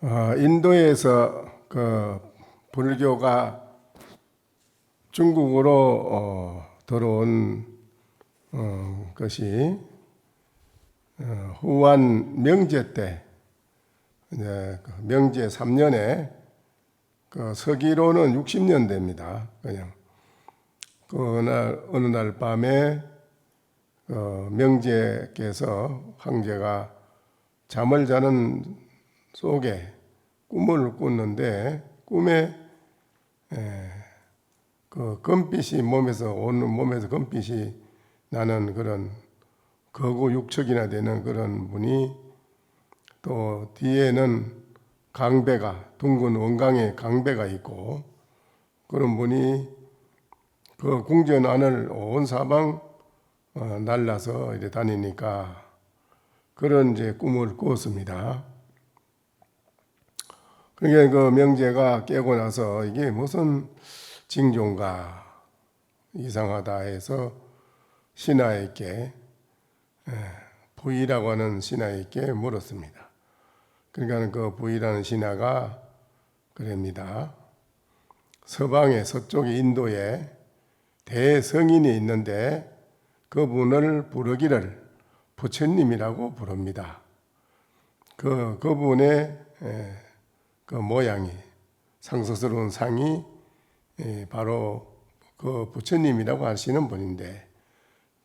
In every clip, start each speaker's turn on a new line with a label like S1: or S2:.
S1: 인도에서 그 불교가 중국으로 들어온 것이 후한 명제 때, 이제 명제 3년에 서기로는 60년대입니다. 그냥 어느 날 밤에 명제께서 황제가 잠을 자는 속에 꿈을 꿨는데 꿈에 금빛이 온 몸에서 금빛이 나는 그런 거구 육척이나 되는 그런 분이, 또 뒤에는 강배가, 둥근 원강에 강배가 있고, 그런 분이 그 궁전 안을 온 사방 날라서 이렇게 다니니까 그런 이제 꿈을 꾸었습니다. 그러니까 그 명제가 깨고 나서 이게 무슨 징조인가 이상하다 해서 신하에게, 부이라고 하는 신하에게 물었습니다. 그러니까 그 부이라는 신하가 그럽니다. 서방의 서쪽의 인도에 대성인이 있는데 그분을 부르기를 부처님이라고 부릅니다. 그분의 그 모양이, 상서스러운 상이 바로 그 부처님이라고 하시는 분인데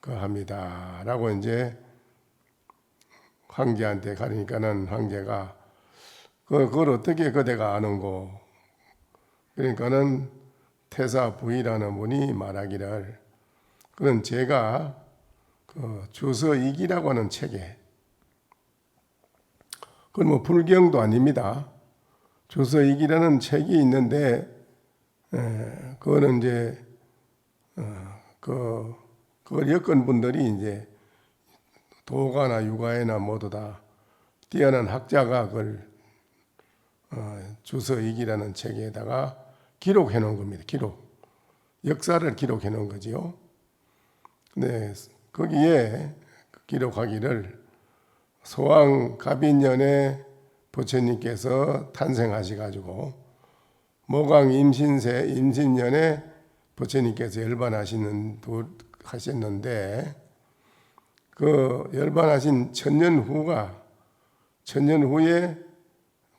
S1: 합니다. 라고 이제 황제한테 가니까는 황제가 그걸 어떻게 그대가 아는고? 그러니까는 태사 부이라는 분이 말하기를, 그는 제가 주서이기라고 하는 책에, 그건 뭐 불경도 아닙니다. 주서이기라는 책이 있는데, 그거는 이제 그걸 엮은 분들이 이제 도가나 유가에나 모두 다 뛰어난 학자가 그걸 주서이기라는 책에다가 기록해 놓은 겁니다. 역사를 기록해 놓은 거지요. 네, 거기에 기록하기를 소왕 갑인년에 부처님께서 탄생하셔가지고 모강 임신년에 부처님께서 하셨는데, 그 열반하신 천년 후에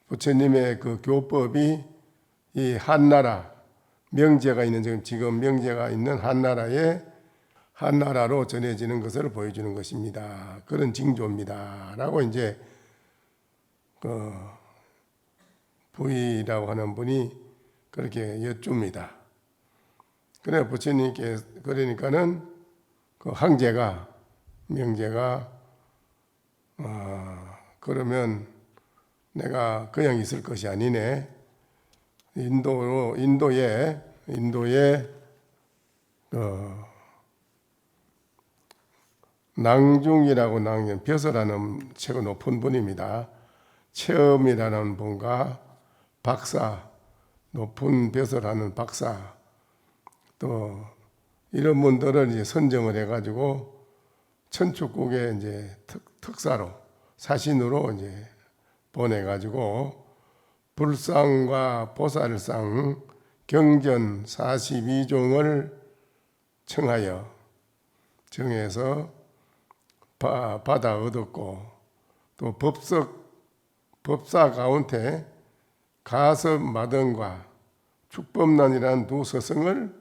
S1: 부처님의 그 교법이 이 한나라, 명제가 있는, 지금 명제가 있는 한나라로 전해지는 것을 보여주는 것입니다. 그런 징조입니다. 라고 이제 부이라고 하는 분이 그렇게 여쭙니다. 그래 부처님께, 그러니까는 그 명제가 그러면 내가 그냥 있을 것이 아니네. 인도에 낭중이라고, 벼슬하는 책을 높은 분입니다. 체험이라는 분과 박사, 높은 벼슬하는 박사, 또 이런 분들을 이제 선정을 해가지고 천축국에 이제 특사로, 사신으로 이제 보내가지고 불상과 보살상 경전 42종을 정해서 받아 얻었고, 또 법사 가운데 가섭마등과 축법난이라는 두 서성을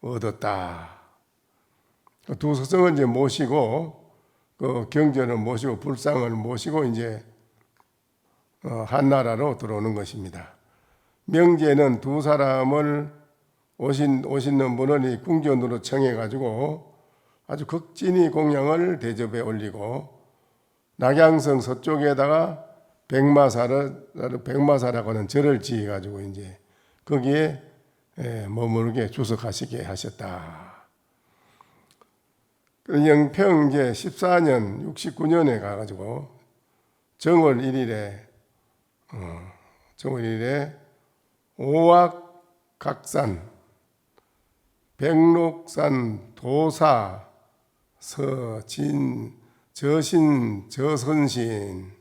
S1: 얻었다. 두 서성을 이제 모시고, 그 경전을 모시고 불상을 모시고 이제 한나라로 들어오는 것입니다. 명제는 두 사람을 오시는 분을 이 궁전으로 청해가지고 아주 극진히 공양을 대접해 올리고, 낙양성 서쪽에다가 백마사라고 하는 절을 지어가지고 이제 거기에 머무르게 주석하시게 하셨다. 영평 이제 14년 69년에 가가지고 정월 1일에 오악각산, 백록산, 도사, 서진, 저신, 저선신,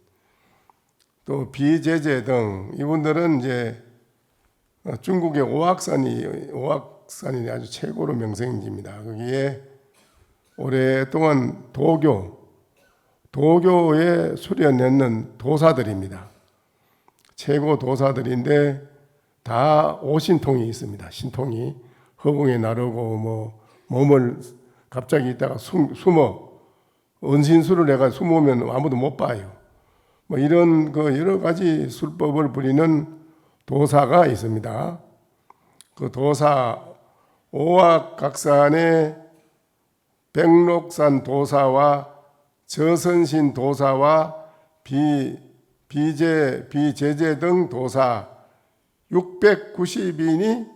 S1: 또 비제제 등 이분들은 이제 중국의 오악산이 아주 최고로 명성입니다. 거기에 오랫동안 도교에 수련했는 도사들입니다. 최고 도사들인데 다 오신통이 있습니다. 신통이 허공에 나르고 뭐 몸을 갑자기 있다가 숨어 은신술을 내가 숨으면 아무도 못 봐요. 뭐 이런 그 여러 가지 술법을 부리는 도사가 있습니다. 그 도사 오악각산의 백록산 도사와 저선신 도사와 비제제 등 도사 690인이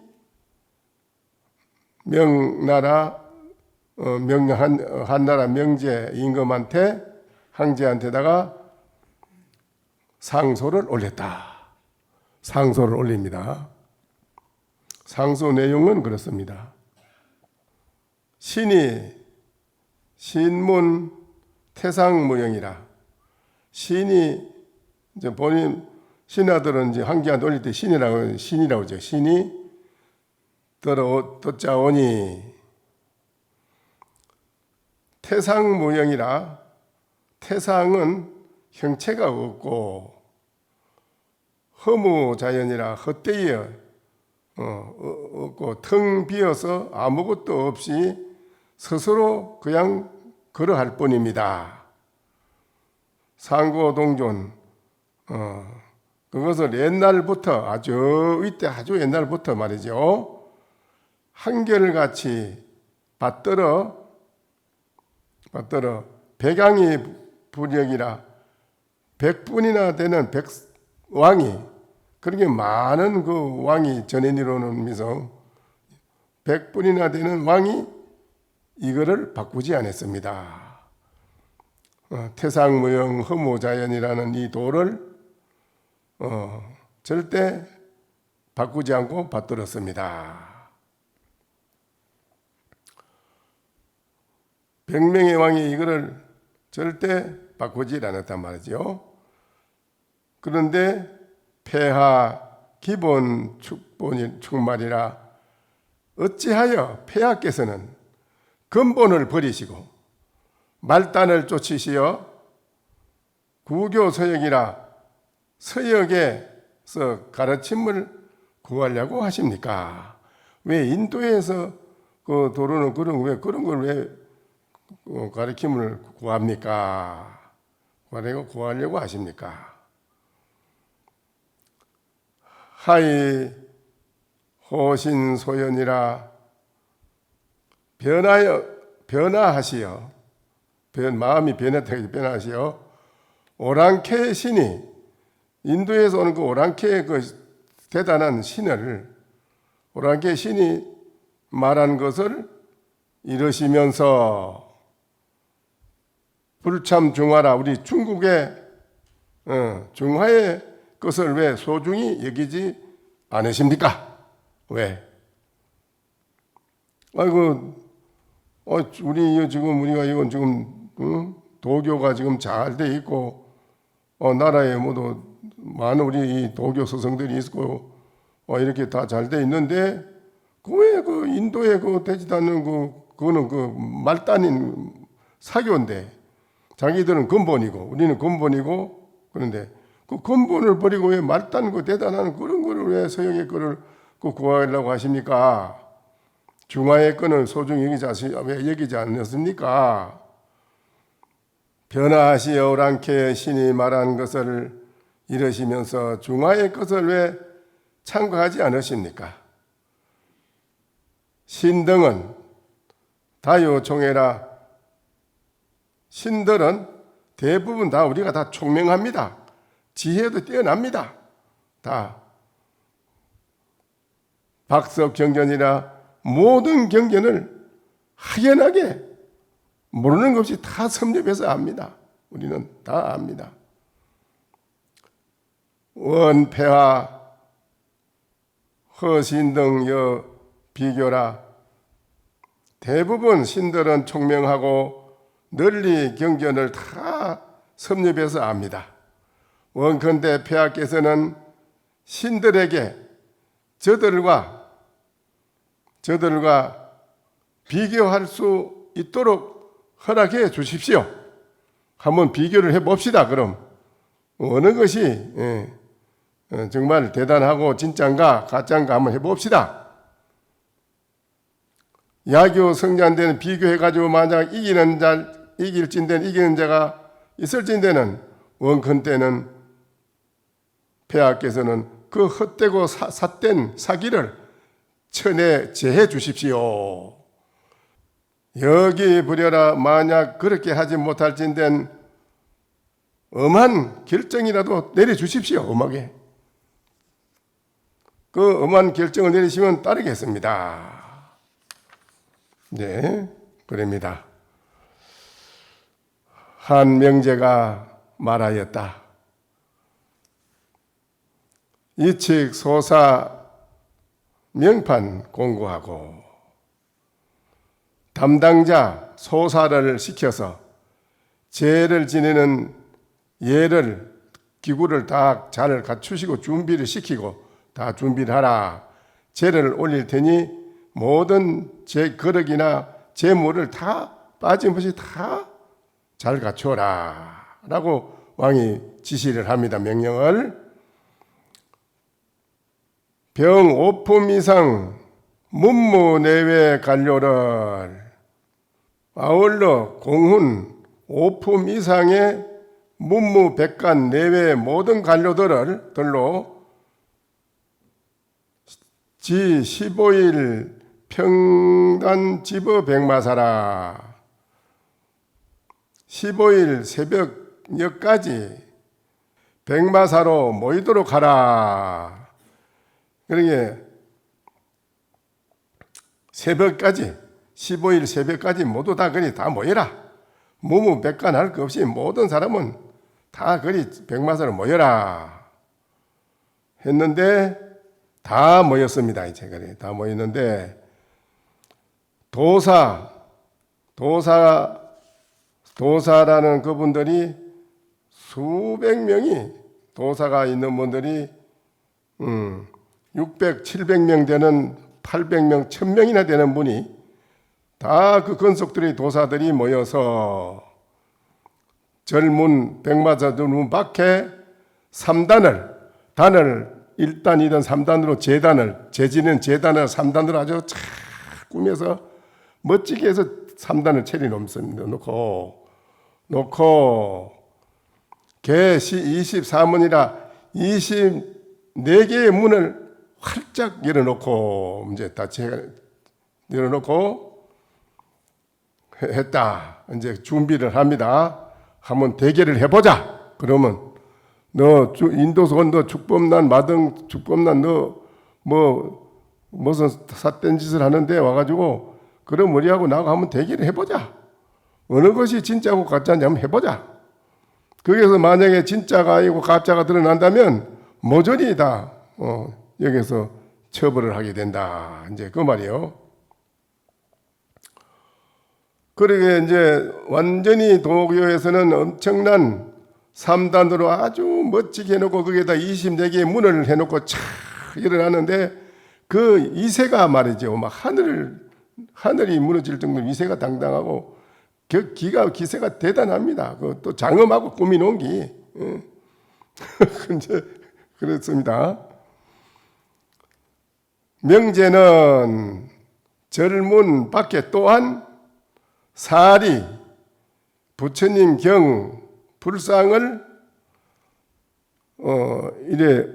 S1: 한나라 명제 임금한테 황제한테다가 상소를 올렸다. 상소를 올립니다. 상소 내용은 그렇습니다. 신문 태상무영이라. 신이 이제 본인 신하들은 이제 황제한테 올릴 때 신이라고 하죠. 신이 듣자오니 태상무영이라. 태상은 형체가 없고 허무자연이라 헛되이 없고 텅 비어서 아무것도 없이 스스로 그냥 걸어갈 뿐입니다. 상고동존 그것을 옛날부터 아주 옛날부터 말이죠. 한결같이 받들어 백양이 부력이라 100분이나 되는 왕이 그렇게 많은 그 왕이 전해내려오는 미성 100분이나 되는 왕이 이거를 바꾸지 않았습니다. 태상무영 허무자연이라는 이 도를 절대 바꾸지 않고 받들었습니다. 100명의 왕이 이거를 절대 바꾸지 않았단 말이죠. 그런데 폐하 기본 축말이라 어찌하여 폐하께서는 근본을 버리시고 말단을 쫓으시어 구교서역이라 서역에서 가르침을 구하려고 하십니까? 왜 인도에서 그 도로는 그런 걸 왜 가르침을 구합니까? 구하려고 하십니까? 하이 호신소연이라 변화하시어 마음이 변화하시어 오랑캐 신이 인도에서 오는 그 오랑캐 그 대단한 신을 오랑캐 신이 말한 것을 이러시면서 불참 중화라 우리 중국의 중화의 것을 왜 소중히 여기지 않으십니까? 왜? 아이고, 우리가 이건 지금 도교가 지금 잘 돼 있고 나라에 모두 많은 우리 도교 스승들이 있고 이렇게 다 잘 돼 있는데 왜 그 인도에 그 되지도 않는 그거는 그 말단인 사교인데 자기들은 근본이고 우리는 근본이고 그런데 그 근본을 버리고 왜 말단 그 대단한 그런 거를 왜 서역의 거를 그 구하려고 하십니까? 중화의 건을 소중히 왜 여기지 않았습니까? 변화하시어 오랑캐 신이 말한 것을 이러시면서 중화의 것을 왜 참고하지 않으십니까? 신등은 다요총회라 신들은 대부분 다 우리가 다 총명합니다. 지혜도 뛰어납니다. 다 박석 경전이라 모든 경전을 확연하게 모르는 것 없이 다 섭렵해서 압니다. 우리는 다 압니다. 원폐하 허신 등 비교라 대부분 신들은 총명하고 널리 경전을 다 섭렵해서 압니다. 원컨대 폐하께서는 신들에게 저들과 비교할 수 있도록 허락해 주십시오. 한번 비교를 해봅시다. 그럼 어느 것이 정말 대단하고 진짜인가 가짜인가 한번 해봅시다. 야교 성자한테는 비교해가지고 만약 이기는 자가 있을진대는 원컨대는 폐하께서는 그 헛되고 삿된 사기를 천에 제해 주십시오. 여기 부려라. 만약 그렇게 하지 못할진된 엄한 결정이라도 내려주십시오. 엄하게. 그 엄한 결정을 내리시면 따르겠습니다. 네, 그럽니다. 한 명제가 말하였다. 이칙 소사 명판 공고하고 담당자 소사를 시켜서 제를 지내는 예를 기구를 다 잘 갖추시고 준비를 시키고 다 준비를 하라. 제를 올릴 테니 모든 제 거럭이나 제물을 다 빠짐없이 다 잘 갖추어라 라고 왕이 지시를 합니다. 명령을. 병 5품 이상 문무 내외 관료를 아울러 공훈 5품 이상의 문무 백관 내외 모든 관료들로 지 15일 평단 집어 백마사라. 15일 새벽녘까지 백마사로 모이도록 하라. 그러게 새벽까지 15일 새벽까지 모두 다 그리 다 모여라. 무무 백관 할 것 없이 모든 사람은 다 그리 백마사로 모여라 했는데 다 모였습니다. 이제 그래 다 모였는데 도사라는 그분들이 수백 명이 도사가 있는 분들이 600, 700명 되는 800명, 1000명이나 되는 분이 다 그 건속들이 도사들이 모여서 절문 백마사들 문 밖에 3단을 단을 1단, 2단, 3단으로 제지는 재단을 3단으로 아주 착 꾸며서 멋지게 해서 3단을 체리 놓고 개 24문이라 24개의 문을 활짝 열어놓고 이제 다 열어놓고 했다. 이제 준비를 합니다. 한번 대결을 해보자. 그러면 너 인도선 너 축법난 마등 축법난 너 무슨 삿된 짓을 하는데 와가지고 그럼 우리하고 나하고 한번 대결을 해보자. 어느 것이 진짜고 가짜인지 한번 해보자. 거기서 만약에 진짜가 아니고 가짜가 드러난다면 모조리 다 여기서 처벌을 하게 된다. 이제 그 말이요. 그러게 이제 완전히 도교에서는 엄청난 3단으로 아주 멋지게 해놓고 거기에다 24개의 문을 해놓고 촥 일어나는데 그 이세가 말이죠. 막 하늘이 무너질 정도로 이세가 당당하고 기세가 대단합니다. 또 장엄하고 꾸미놓은 기. 이제 그렇습니다. 명제는 절문 밖에 또한 사리 부처님 경 불상을 이래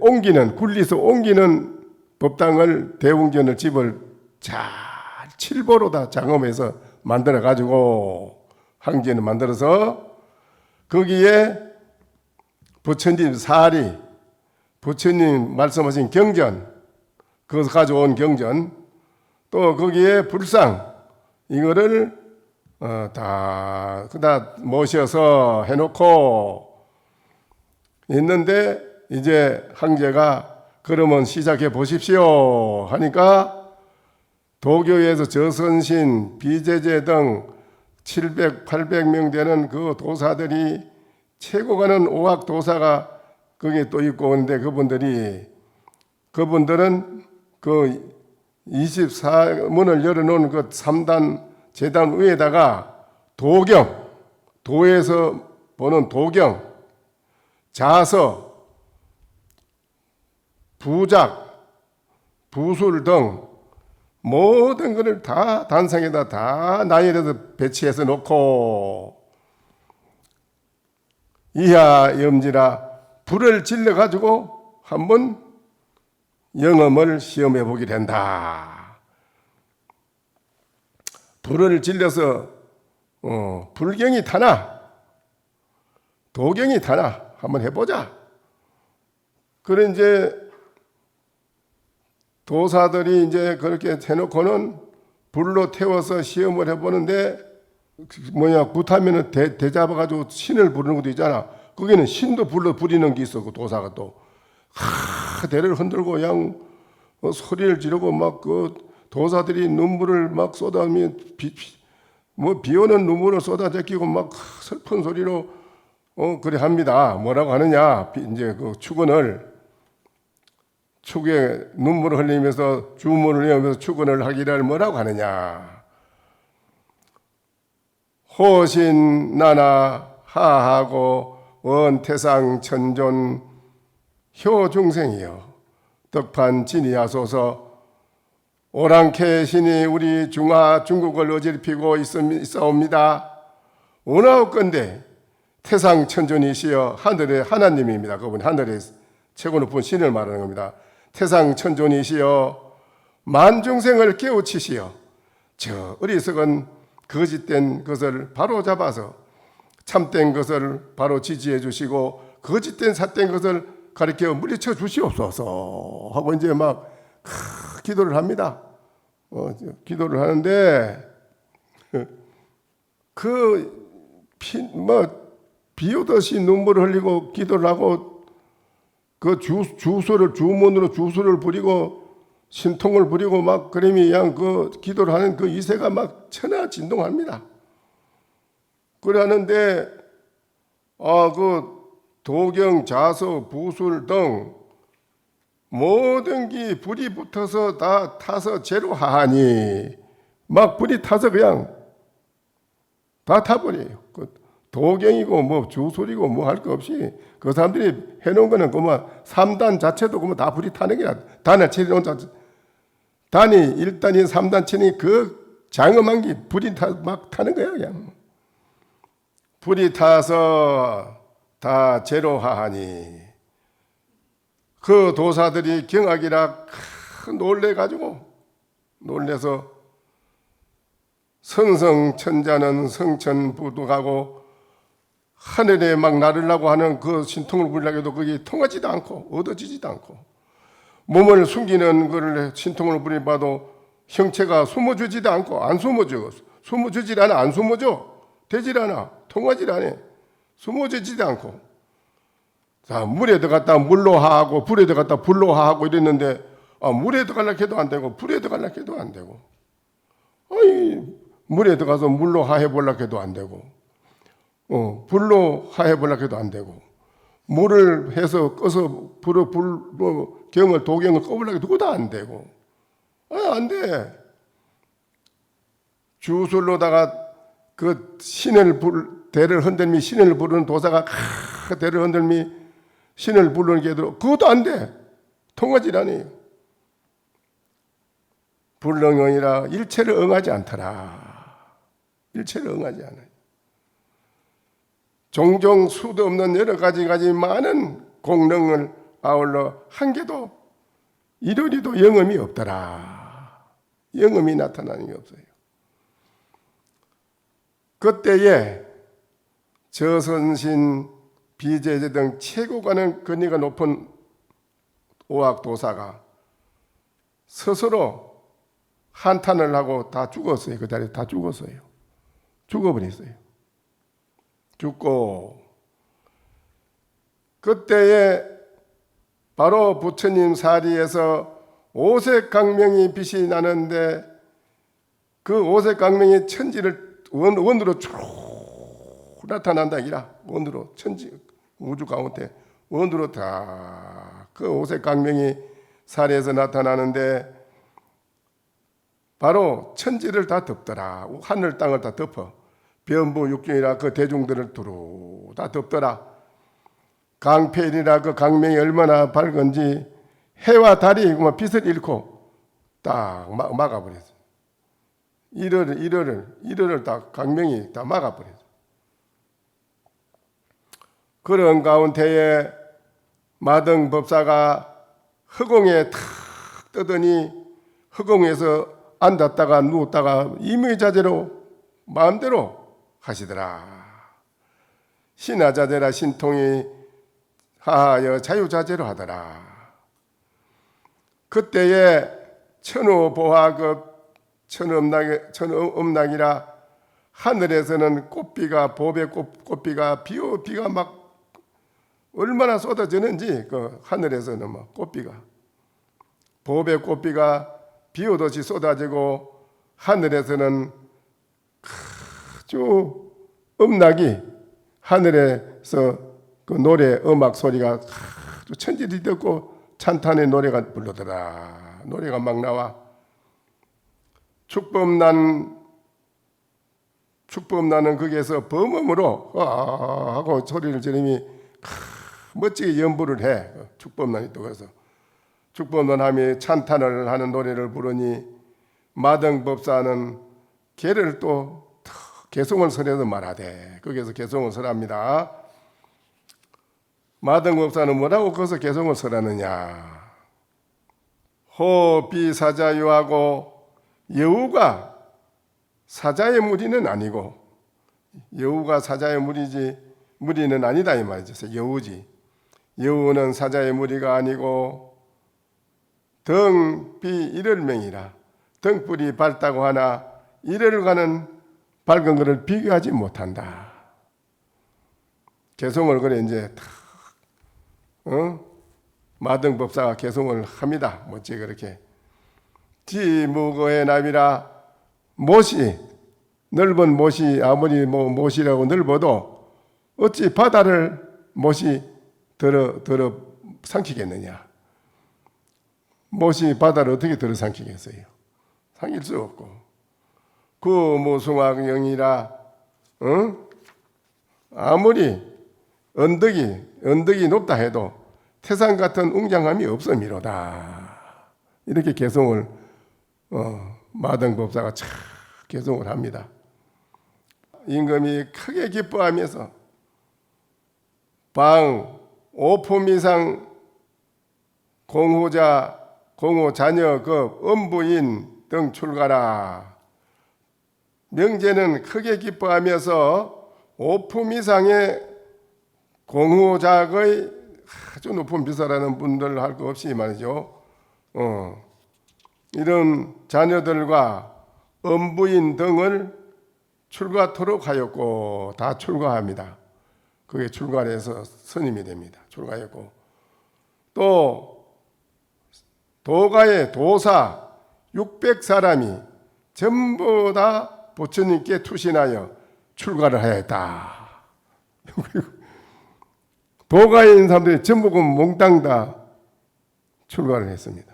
S1: 굴리서 옮기는 법당을 대웅전을 집을 잘 칠보로 다 장엄해서 만들어 가지고 항전을 만들어서 거기에 부처님 사리 부처님 말씀하신 경전 그것을 가져온 경전 또 거기에 불상 이거를 다 모셔서 해놓고 있는데 이제 황제가 그러면 시작해 보십시오 하니까 도교에서 저선신, 비제제 등 700, 800명 되는 그 도사들이 최고 가는 오학 도사가 그게 또 있고 그런데 그분들은 그 24문을 열어놓은 그 3단 제단 위에다가 도경, 도에서 보는 도경, 자서, 부작, 부술 등 모든 것을 다 단상에다 다 나열해서 배치해서 놓고 이하 염지라 불을 질러 가지고 한번 영험을 시험해 보게 된다. 불을 질러서 불경이 타나 도경이 타나 한번 해보자. 그래 이제 도사들이 이제 그렇게 해놓고는 불로 태워서 시험을 해보는데 굿하면은 대 잡아가지고 신을 부르는 것도 있잖아. 거기는 신도 불러 부리는 게 있어. 그 도사가 또 대를 흔들고 그냥 소리를 지르고 막 그 도사들이 눈물을 막 쏟아내면 비 오는 눈물을 쏟아 제끼고 막 슬픈 소리로 그래 합니다. 뭐라고 하느냐? 이제 그 축에 눈물을 흘리면서 주문을 외우면서 축원을 하기를 뭐라고 하느냐? 호신 나나 하하고 원태상 천존 효중생이여 덕판 진이하소서. 오랑캐 신이 우리 중국을 어지럽히고 있사옵니다. 원하옵건대 태상 천존이시여 하늘의 하나님입니다. 그분이 하늘의 최고 높은 신을 말하는 겁니다. 태상 천존이시여 만중생을 깨우치시어 저 어리석은 거짓된 것을 바로 잡아서 참된 것을 바로 지지해 주시고 거짓된 삿된 것을 가르쳐 물리쳐 주시옵소서 하고 이제 막 기도를 합니다. 기도를 하는데 비 오듯이 눈물을 흘리고 기도를 하고 그 주문으로 주소를 부리고 신통을 부리고 막 그림이 그냥 그 기도를 하는 그 이세가 막 천하진동합니다. 그래 하는데 그 도경, 자서, 부술 등 모든 게 불이 붙어서 다 타서 제로하니 막 불이 타서 그냥 다 타버려요. 그 도경이고 뭐 주술이고 뭐 할 거 없이 그 사람들이 해놓은 거는 그만 3단 자체도 그만 다 불이 타는 게야. 단을 치는 자체. 단이 1단이 3단 치니 그 장엄한 게 불이 막 타는 거야 그냥. 불이 타서 다 제로하니 그 도사들이 경악이라 놀래서 성성천자는 성천부득하고 하늘에 막 나르려고 하는 그 신통을 부리려고 해도 그게 통하지도 않고 얻어지지도 않고 몸을 숨기는 거를 신통을 부리봐도 형체가 숨어주지도 않고 안 숨어져. 숨어주질 않아. 안 숨어져. 되질 않아. 통하질 않아. 숨어지지도 않고 자, 물에 들어갔다 물로 하하고 불에 들어갔다 불로 하하고 이랬는데 물에 들어가려고 해도 안 되고 불에 들어가려고 해도 안 되고 물에 들어가서 물로 하해보려고 해도 안 되고 불로 하해보려고 해도 안 되고 물을 해서 꺼서 경을 도경을 꺼보려고 해도 그것도 안 되고 안 돼. 주술로다가 그 대를 흔들미 신을 부르는 도사가 대를 흔들미 신을 부르는 게 그것도 안 돼. 통하질 않아요. 불능이라 일체를 응하지 않더라. 일체를 응하지 않아요. 종종 수도 없는 여러 가지 많은 공능을 아울러 한 개도 이러리도 영음이 없더라. 영음이 나타나는 게 없어요. 그때에 저선신, 비제제 등 최고 가는 권위가 높은 오학도사가 스스로 한탄을 하고 다 죽었어요. 그 자리에 다 죽었어요. 죽어버렸어요. 죽고 그때에 바로 부처님 사리에서 오색강명이 빛이 나는데 그 오색강명이 천지를 원으로 쭉 나타난다 이라. 원으로 천지 우주 가운데 원으로 다 그 오색 광명이 산에서 나타나는데 바로 천지를 다 덮더라. 하늘 땅을 다 덮어. 변부 육경이라 그 대중들을 두루 다 덮더라. 강패일이라 그 강명이 얼마나 밝은지 해와 달이 빛을 잃고 딱 막아버렸어. 일어를 다 강명이 다 막아버렸어. 그런 가운데에 마등법사가 허공에 탁 뜨더니 허공에서 앉았다가 누웠다가 임의자재로 마음대로 하시더라. 신하자재라 신통이 하하여 자유자재로 하더라. 그때에 천우보화급 천음락이라 하늘에서는 꽃비가 보배 꽃비가 비가 막 얼마나 쏟아지는지 그 하늘에서는 막 꽃비가 보배 꽃비가 비 오듯이 쏟아지고 하늘에서는 아주 음락이 하늘에서 그 노래 음악 소리가 아주 천지를 듣고 찬탄의 노래가 불러더라. 노래가 막 나와. 축법나는 거기에서 범음으로 하고 소리를 지르니 멋지게 연부를 해. 축법난이 또 그래서 축법난함이 찬탄을 하는 노래를 부르니 마등법사는 개를 또 개송을 설해서 말하되 거기에서 개송을 설합니다. 마등법사는 뭐라고 거기서 개송을 설하느냐. 호비사자유하고 여우가 사자의 무리는 아니고 여우가 사자의 무리는 아니다 이 말이죠. 여우지. 여우는 사자의 무리가 아니고 등비 일월명이라 등불이 밝다고 하나 이래를 가는 밝은 것을 비교하지 못한다. 개송을 그래 이제 마등법사가 개송을 합니다. 멋지게 그렇게. 지무거의 나비라 못이 넓은 못이 아무리 못이라고 넓어도 어찌 바다를 못이 들어 삼키겠느냐. 못이 바다를 어떻게 들어 삼키겠어요. 삼킬 수 없고. 구무숭악영이라 아무리 언덕이 높다 해도 태산 같은 웅장함이 없음이로다. 이렇게 개송을 마등법사가 참 개송을 합니다. 임금이 크게 기뻐하면서 방 5품 이상 공호 자녀급 음부인 등 출가라. 명제는 크게 기뻐하면서 5품 이상의 공호작의 아주 높은 비서라는 분들 할 거 없이 말이죠. 이런 자녀들과 음부인 등을 출가토록 하였고 다 출가합니다. 그게 출가를 해서 스님이 됩니다. 출가했고 또 도가의 도사 600사람이 전부 다 부처님께 투신하여 출가를 하였다. 도가에 있는 사람들이 전부 몽땅 다 출가를 했습니다.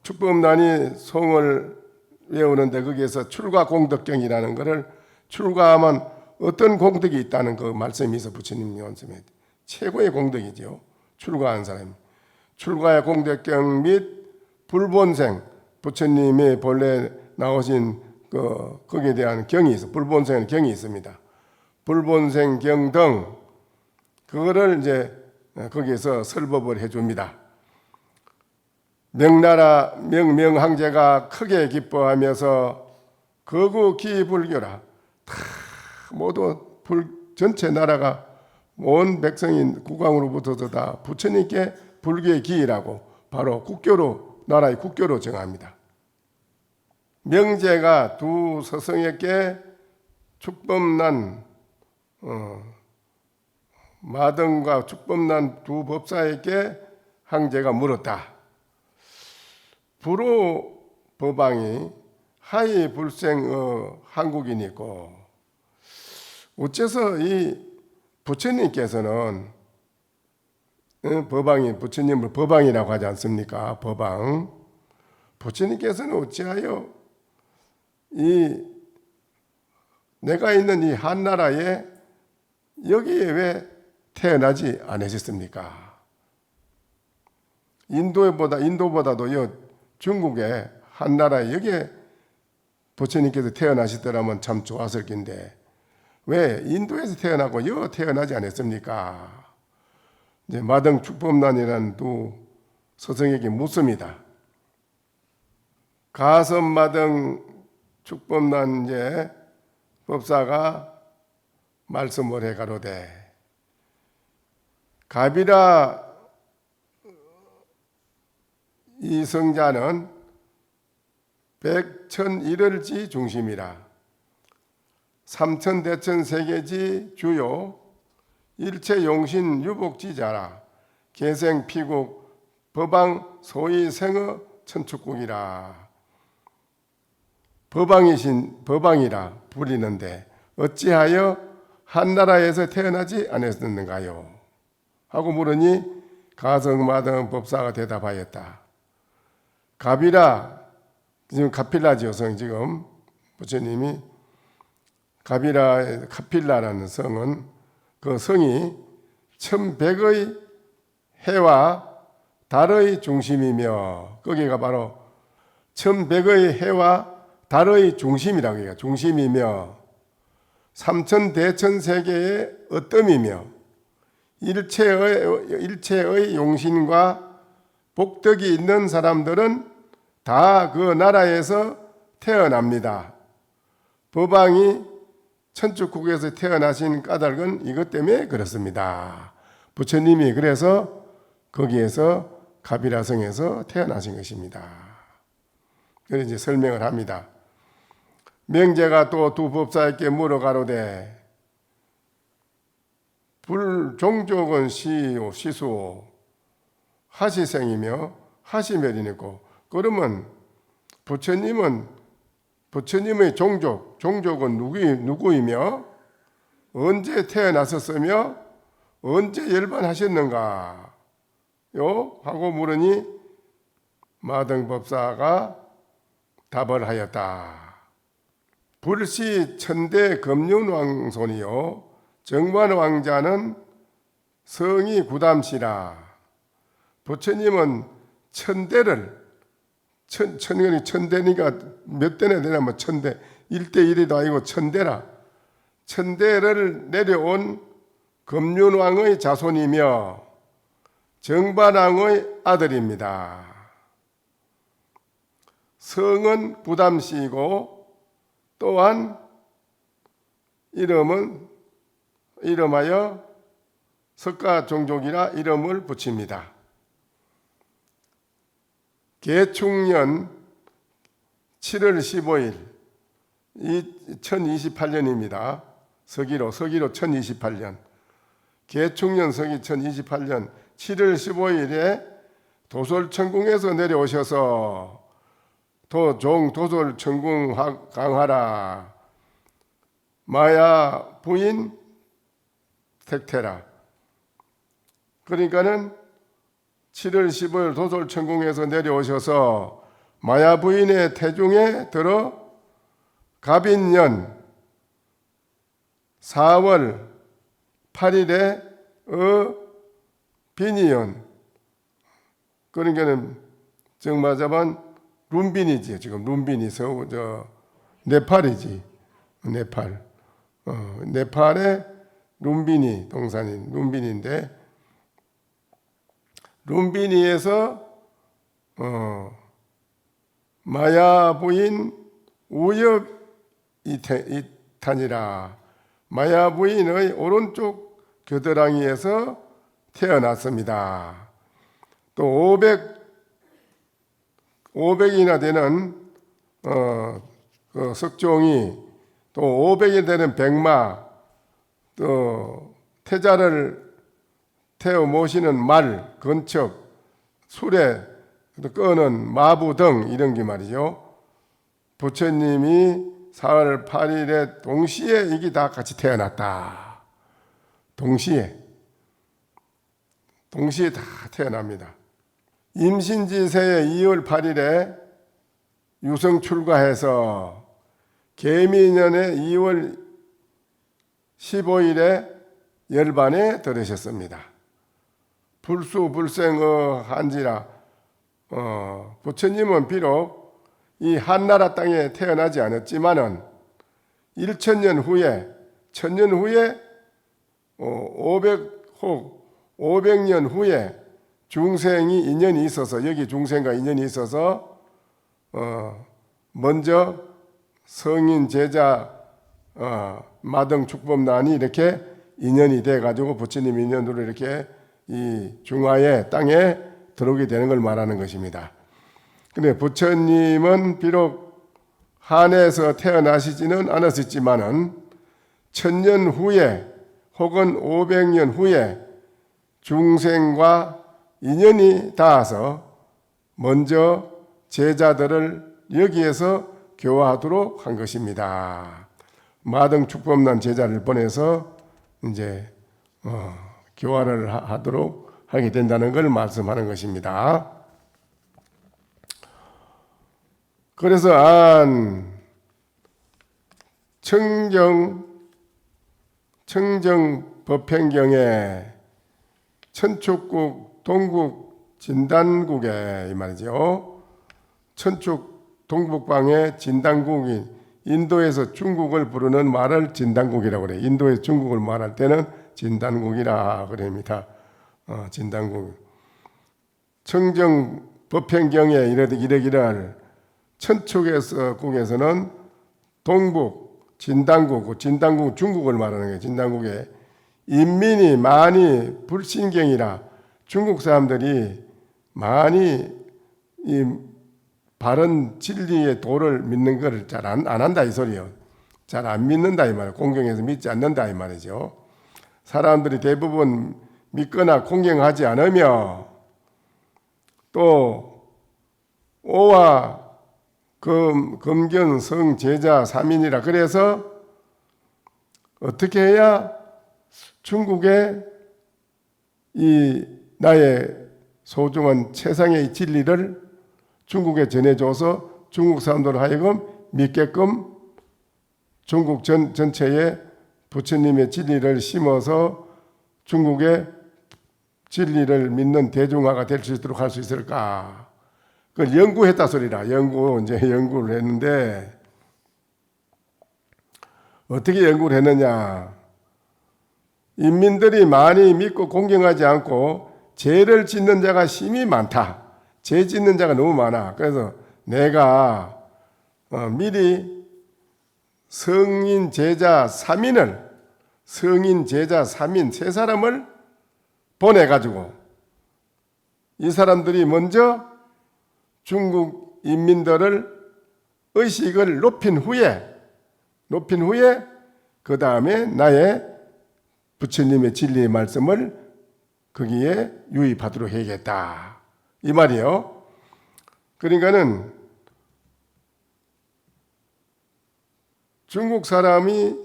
S1: 축법난이 성을 외우는데 거기에서 출가 공덕경이라는 것을 출가하면 어떤 공덕이 있다는 그 말씀이 있어 부처님 말씀에 최고의 공덕이죠. 출가한 사람. 출가의 공덕경 및 불본생 부처님이 본래 나오신 거기에 대한 경이 있어. 불본생 경이 있습니다. 불본생 경 등 그거를 이제 거기에서 설법을 해줍니다. 명나라 명명황제가 크게 기뻐하면서 거구 기불교라 다 모두 전체 나라가 온 백성인 국왕으로부터도 다 부처님께 불교의 기이라고 바로 국교로 나라의 국교로 정합니다. 명제가 두 서성에게 축법난 마등과 축법난 두 법사에게 황제가 물었다. 불호 법왕이 하이 불생의 한국인이고 어째서 이 부처님께서는 법왕이 부처님을 법왕이라고 하지 않습니까? 법왕. 부처님께서는 어찌하여 이 내가 있는 이 한나라에 여기에 왜 태어나지 않으셨습니까? 인도보다도 중국의 한나라에 여기에 부처님께서 태어나시더라면 참 좋았을 텐데 왜 인도에서 태어나고 여기 태어나지 않았습니까? 이제 마등 축법난이라는 두 스승에게 묻습니다. 가섭마등 축법난 이제 법사가 말씀을 해 가로되 가비라 이 성자는 백천일을지 중심이라 삼천대천세계지 주요 일체용신 유복지자라 계생피국 법왕 소위생의 천축국이라 법왕이라 부리는데 어찌하여 한나라에서 태어나지 않았는가요? 하고 물으니 가성마등 법사가 대답하였다. 가비라 지금 가필라지요 성 지금 부처님이 카필라라는 성은 그 성이 1100의 해와 달의 중심이며 거기가 바로 1100의 해와 달의 중심이라고 해요. 중심이며 삼천대천세계의 어뜸이며 일체의 용신과 복덕이 있는 사람들은 다 그 나라에서 태어납니다. 법왕이 천축국에서 태어나신 까닭은 이것 때문에 그렇습니다. 부처님이 그래서 거기에서 가비라성에서 태어나신 것입니다. 그래서 이제 설명을 합니다. 명제가 또 두 법사에게 물어 가로되 불종족은 시수오 하시생이며 하시멸이니고 그러면 부처님의 종족은 누구이며 언제 태어나셨으며 언제 열반하셨는가 하고 물으니 마등법사가 답을 하였다. 불시 천대 금륜왕손이요 정관왕자는 성이 구담시라. 부처님은 천대를 천대니까 몇 대나 되냐면 천대 1대1도 아니고 천대라. 천대를 내려온 금륜왕의 자손이며 정반왕의 아들입니다. 성은 부담시이고 또한 이름하여 석가종족이라 이름을 붙입니다. 개축년 7월 15일 1028년입니다. 서기로 1028년 개축년 서기 1028년 7월 15일에 도솔천궁에서 내려오셔서 도솔천궁 강하라 마야 부인 택태라. 그러니까는 7월 15일 도솔천궁에서 내려오셔서 마야 부인의 태중에 들어 갑인년 4월 8일에 비니연 그러니까는 정말자만 룸빈이지. 지금 룸빈이 네팔이지. 네팔. 네팔의 룸비니 동산인 룸비니인데 룸비니에서 마야 부인 우엽 이탄이라 마야 부인의 오른쪽 겨드랑이에서 태어났습니다. 또 500이나 되는 그 석종이 또 500이 되는 백마 또 태자를 태워 모시는 말, 건척, 수레, 끄는 마부 등 이런 게 말이죠. 부처님이 4월 8일에 동시에 이게 다 같이 태어났다. 동시에 다 태어납니다. 임신지 새해 2월 8일에 유성 출가해서 개미년의 2월 15일에 열반에 들으셨습니다. 불수불생의 한지라 부처님은 비록 이 한나라 땅에 태어나지 않았지만은 1000년 후에 500년 후에 중생이 인연이 있어서 여기 중생과 인연이 있어서 먼저 성인 제자 마등 축법난이 이렇게 인연이 돼 가지고 부처님 인연으로 이렇게 이 중화의 땅에 들어오게 되는 걸 말하는 것입니다. 근데 부처님은 비록 한에서 태어나시지는 않았지만은 1000년 후에 혹은 500년 후에 중생과 인연이 닿아서 먼저 제자들을 여기에서 교화하도록 한 것입니다. 마등 축법난 제자를 보내서 이제 교화를 하도록 하게 된다는 걸 말씀하는 것입니다. 그래서 청정 법행경에 천축국 동국 진단국에 이 말이죠. 천축 동북방의 진단국이 인도에서 중국을 부르는 말을 진단국이라고 그래요. 인도에서 중국을 말할 때는 진단국이라 그럽니다. 진단국. 청정 법행경에 이르기를 천축에서 국에서는 동북 진단국, 진단국 중국을 말하는 거예요. 진단국에 인민이 많이 불신경이라 중국 사람들이 많이 이 바른 진리의 도를 믿는 것을 잘 안 한다 이 소리예요. 잘 안 믿는다 이 말이에요. 공경해서 믿지 않는다 이 말이죠. 사람들이 대부분 믿거나 공경하지 않으며 또 오와 금견 성 제자 삼인이라 그래서 어떻게 해야 중국에 이 나의 소중한 최상의 진리를 중국에 전해줘서 중국 사람들 하여금 믿게끔 중국 전체에 부처님의 진리를 심어서 중국의 진리를 믿는 대중화가 될 수 있도록 할 수 있을까? 그걸 연구했다 소리라. 연구를 했는데 어떻게 연구를 했느냐? 인민들이 많이 믿고 공경하지 않고 죄를 짓는 자가 심히 많다. 죄 짓는 자가 너무 많아. 그래서 내가 미리 성인 제자 3인 세 사람을 보내가지고 이 사람들이 먼저 중국 인민들을 의식을 높인 후에 그 다음에 나의 부처님의 진리의 말씀을 거기에 유입하도록 해야겠다. 이 말이요. 그러니까는 중국 사람이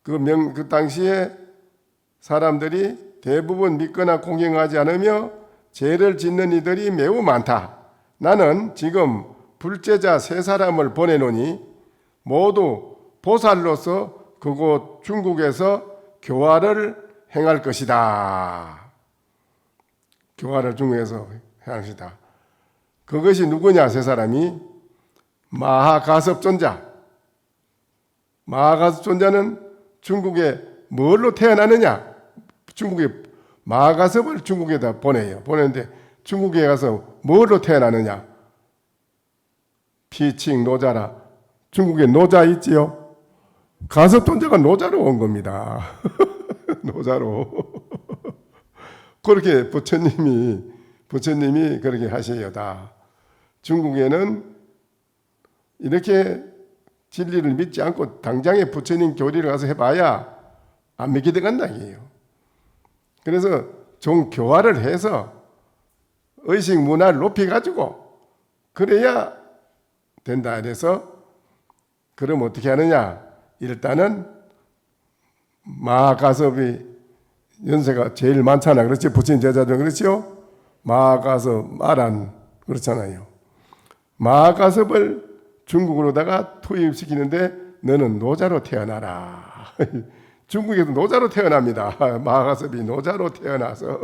S1: 그 당시에 사람들이 대부분 믿거나 공경하지 않으며 죄를 짓는 이들이 매우 많다. 나는 지금 불제자 3사람을 보내노니 모두 보살로서 그곳 중국에서 교화를 행할 것이다. 교화를 중국에서 행할 것이다. 그것이 누구냐? 3사람이 마하가섭존자. 마하가섭존자는 중국에 뭘로 태어나느냐? 중국에 마하가섭을 중국에다 보내요. 보내는데 중국에 가서 뭘로 태어나느냐? 피칭 노자라. 중국에 노자 있지요? 가섭존자가 노자로 온 겁니다. 노자로. 그렇게 부처님이 그렇게 하셔요다. 중국에는 이렇게 진리를 믿지 않고 당장에 부처님 교리를 가서 해봐야 안 믿게 돼간다 이게요. 그래서 좀 교화를 해서 의식 문화를 높여가지고 그래야 된다. 그래서 그럼 어떻게 하느냐? 일단은 마하가섭이 연세가 제일 많잖아. 그렇지? 부친 제자 중 그렇죠? 마가섭, 마란 그렇잖아요. 마가섭을 중국으로다가 투입시키는데 너는 노자로 태어나라. 중국에도 노자로 태어납니다. 마가섭이 노자로 태어나서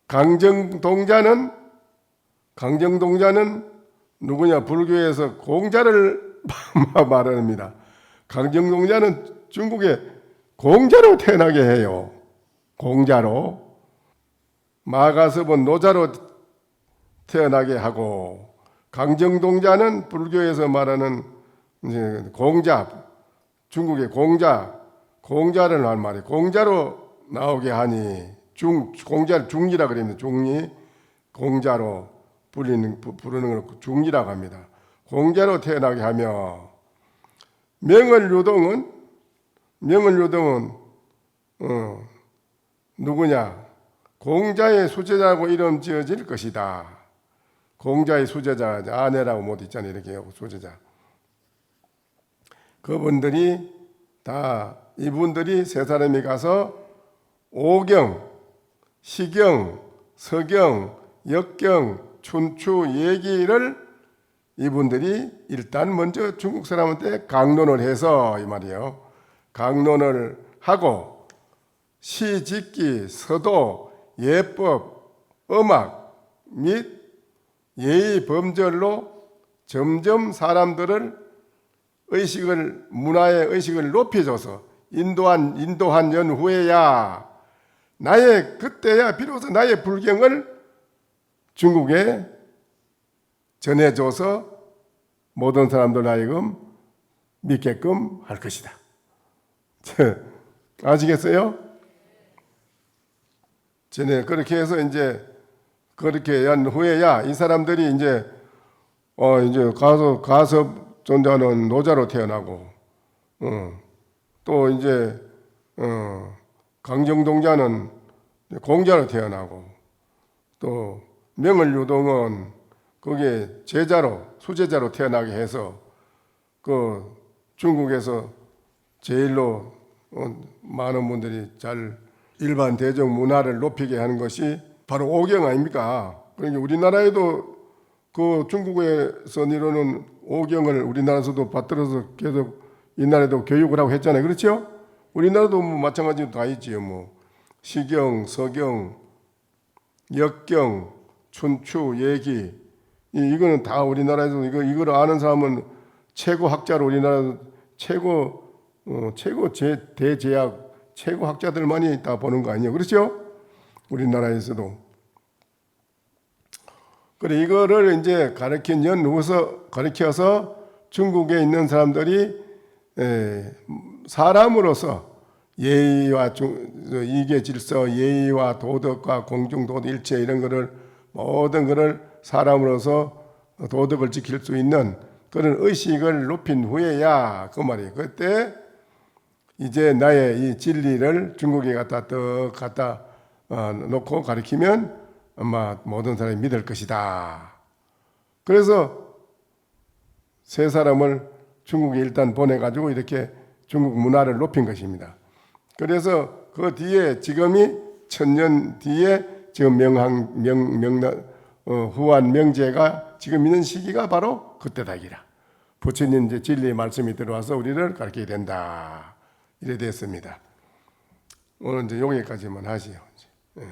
S1: 강정동자는 누구냐? 불교에서 공자를 말합니다. 강정동자는 중국에 공자로 태어나게 해요. 공자로. 마가섭은 노자로 태어나게 하고, 강정동자는 불교에서 말하는 이제 공자, 중국의 공자를 한 말이에요. 공자로 나오게 하니 공자를 중리라 그럽니다. 중리, 공자로 부르는 걸 중리라고 합니다. 공자로 태어나게 하며, 명을유동은 누구냐? 공자의 수제자라고 이름 지어질 것이다. 공자의 수제자, 아내라고 못 있잖아요. 이렇게 수제자. 그분들이 다, 이분들이 세 사람이 가서 오경, 시경, 서경, 역경, 춘추 얘기를 이분들이 일단 먼저 중국 사람한테 강론을 해서 이 말이에요. 강론을 하고 시 짓기, 서도, 예법, 음악 및 예의 범절로 점점 사람들을 문화의 의식을 높여줘서 인도한 연후에야 그때야 비로소 나의 불경을 중국에 전해줘서 모든 사람들 하여금 믿게끔 할 것이다. 아시겠어요? 전에 그렇게 해서 이제 그렇게 한 후에야 이 사람들이 이제 가서 존재하는 노자로 태어나고, 또 이제 강정동자는 공자로 태어나고, 또 명을유동은 거기에 수제자로 태어나게 해서 그 중국에서 제일로 많은 분들이 잘 일반 대중 문화를 높이게 하는 것이 바로 오경 아닙니까? 그러니까 우리나라에도 그 중국에서 이루는 오경을 우리나라에서도 받들어서 계속 옛날에도 교육을 하고 했잖아요. 그렇죠? 우리나라도 뭐 마찬가지로 다 있지요. 뭐 시경, 서경, 역경, 춘추, 예기, 이거는 다 우리나라에서 이거를 아는 사람은 최고 학자로 우리나라 최고 대제학 최고 학자들만이 다 보는 거 아니에요. 그렇죠? 우리나라에서도. 그래 이거를 이제 가르쳐서 중국에 있는 사람들이 사람으로서 예의와 이계 질서, 예의와 도덕과 공중도덕 일체 이런 거를 모든 거를 사람으로서 도덕을 지킬 수 있는 그런 의식을 높인 후에야 그 말이에요. 그때 이제 나의 이 진리를 중국에 갖다 놓고 가르치면 아마 모든 사람이 믿을 것이다. 그래서 세 사람을 중국에 일단 보내가지고 이렇게 중국 문화를 높인 것입니다. 그래서 그 뒤에 지금이 1000년 뒤에 지금 후한 명제가 지금 있는 시기가 바로 그때다기라. 부처님 이제 진리의 말씀이 들어와서 우리를 가르치게 된다. 이래 됐습니다. 오늘 이제 여기까지만 하시죠. 예.